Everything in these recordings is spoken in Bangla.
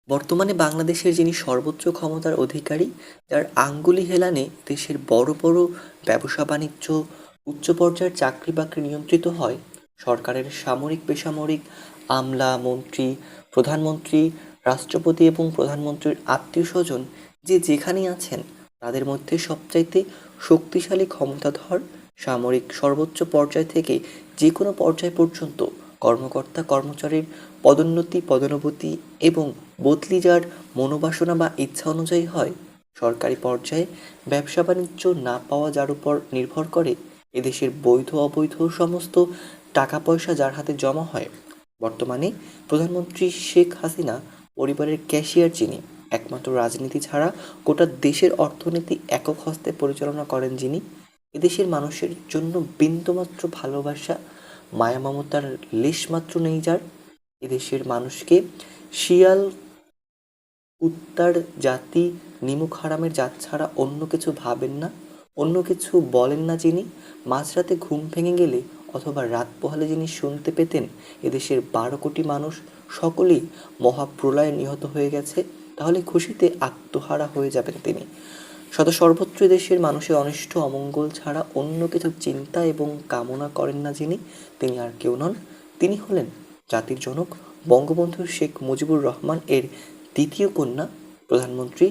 বর্তমানে বাংলাদেশের যিনি সর্বোচ্চ ক্ষমতার অধিকারী, যার আঙ্গুলি হেলানে দেশের বড় বড় ব্যবসা বাণিজ্য, উচ্চ পর্যায়ের চাকরি বাকরি নিয়ন্ত্রিত হয়, সরকারের সামরিক বেসামরিক, আমলা, মন্ত্রী, প্রধানমন্ত্রী, রাষ্ট্রপতি এবং প্রধানমন্ত্রীর আত্মীয় স্বজন যে যেখানেই আছেন, তাদের মধ্যে সবচাইতে শক্তিশালী ক্ষমতাধর সামরিক সর্বোচ্চ পর্যায় থেকে যে কোনো পর্যায় পর্যন্ত কর্মকর্তা কর্মচারীর পদোন্নতি পদোন্নতি এবং বদলি যার মনোবাসনা বা ইচ্ছা অনুযায়ী হয়, সরকারি পর্যায়ে ব্যবসা বাণিজ্য না পাওয়া যার উপর নির্ভর করে এদেশের বৈধ অবৈধ সমস্ত টাকা পয়সা যার হাতে জমা হয়। বর্তমানে প্রধানমন্ত্রী শেখ হাসিনা পরিবারের ক্যাশিয়ার, যিনি একমাত্র রাজনীতি ছাড়া গোটা দেশের অর্থনীতি একক হস্তে পরিচালনা করেন, যিনি এদেশের মানুষের জন্য বিন্দুমাত্র ভালোবাসা মায়া মমতার লেশমাত্র নেই, যার এদেশের মানুষকে শিয়াল কুত্তার জাতি নিমক হারামের জাত ছাড়া অন্য কিছু ভাবেন না, অন্য কিছু বলেন না, যিনি মাঝরাতে ঘুম ভেঙে গেলে অথবা রাত পোহালে যিনি শুনতে পেতেন এদেশের 12 কোটি মানুষ সকলেই মহাপ্রলয়ে নিহত হয়ে গেছে, তাহলে খুশিতে আত্মহারা হয়ে যাবেন তিনি। সর্বত্র দেশের মানুষের অনিষ্ট অমঙ্গল ছাড়া অন্য কিছু চিন্তা এবং কামনা করেন না, যিনি তিনি আর কেউ নন, তিনি হলেন জাতির জনক বঙ্গবন্ধু শেখ মুজিবুর রহমান এর দ্বিতীয় কন্যা, প্রধানমন্ত্রী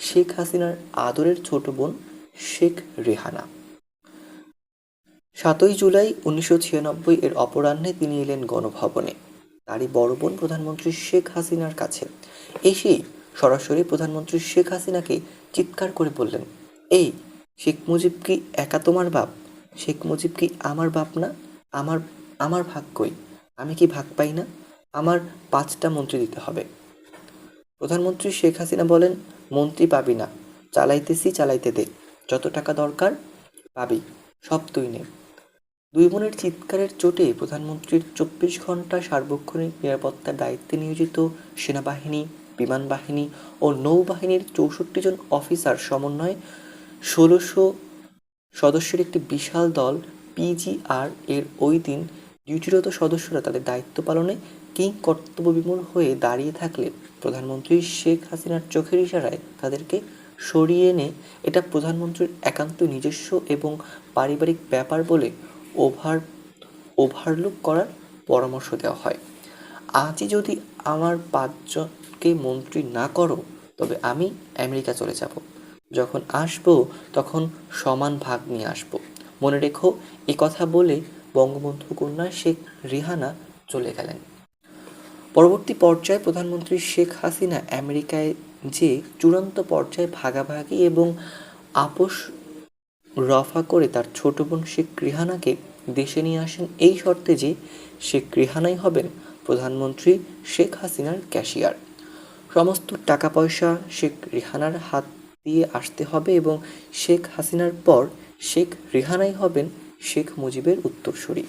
শেখ হাসিনার আদরের ছোট বোন শেখ রেহানা। 7ই জুলাই 1996 এর অপরাহ্নে তিনি এলেন গণভবনে, তারই বড় বোন প্রধানমন্ত্রী শেখ হাসিনার কাছে। এসেই সরাসরি প্রধানমন্ত্রী শেখ হাসিনাকে চিৎকার করে বললেন, এই শেখ মুজিব কি একা তোমার বাপ? শেখ মুজিব কি আমার বাপ না? আমার আমার ভাগ কই? আমি কি ভাগ পাই না? আমার 5টা মন্ত্রী দিতে হবে। প্রধানমন্ত্রী শেখ হাসিনা বলেন, মন্ত্রী পাবি না, চালাইতে দে, যত টাকা দরকার পাবি, সব তুই নে। দুই বোনের চিৎকারের চোটে প্রধানমন্ত্রীর 24 ঘণ্টা সার্বক্ষণিক নিরাপত্তার দায়িত্বে নিয়োজিত সেনাবাহিনী, বিমান বাহিনী ও নৌবাহিনীর 64 জন অফিসার সমন্বয়ে 1600 সদস্যের একটি বিশাল দল পিজিআর এর ওই দিন ডিউটিরত সদস্যরা তাদের দায়িত্ব পালনে কিং কর্তব্যবিমূঢ় হয়ে দাঁড়িয়ে থাকলে প্রধানমন্ত্রী শেখ হাসিনার চোখের ইশারায় তাদেরকে সরিয়ে এনে এটা প্রধানমন্ত্রীর একান্ত নিজস্ব এবং পারিবারিক ব্যাপার বলে ওভারলুক করার পরামর্শ দেওয়া হয়। আজই যদি আমার 5জনকে মন্ত্রী না করো, তবে আমি আমেরিকা চলে যাব। যখন আসবো তখন সমান ভাগ নিয়ে আসবো। মনে রেখো, এ কথা বলে বঙ্গবন্ধু কন্যা শেখ রেহানা চলে গেলেন। পরবর্তী পর্যায়ে প্রধানমন্ত্রী শেখ হাসিনা আমেরিকায় যে চূড়ান্ত পর্যায়ে ভাগাভাগি এবং আপোষ রফা করে তার ছোট বোন শেখ রেহানাকে দেশে নিয়ে আসেন, এই শর্তে যে শেখ রেহানাই হবেন প্রধানমন্ত্রী শেখ হাসিনার ক্যাশিয়ার। সমস্ত টাকা পয়সা শেখ রেহানার হাত দিয়ে আসতে হবে এবং শেখ হাসিনার পর শেখ রেহানাই হবেন শেখ মুজিবের উত্তরসূরি।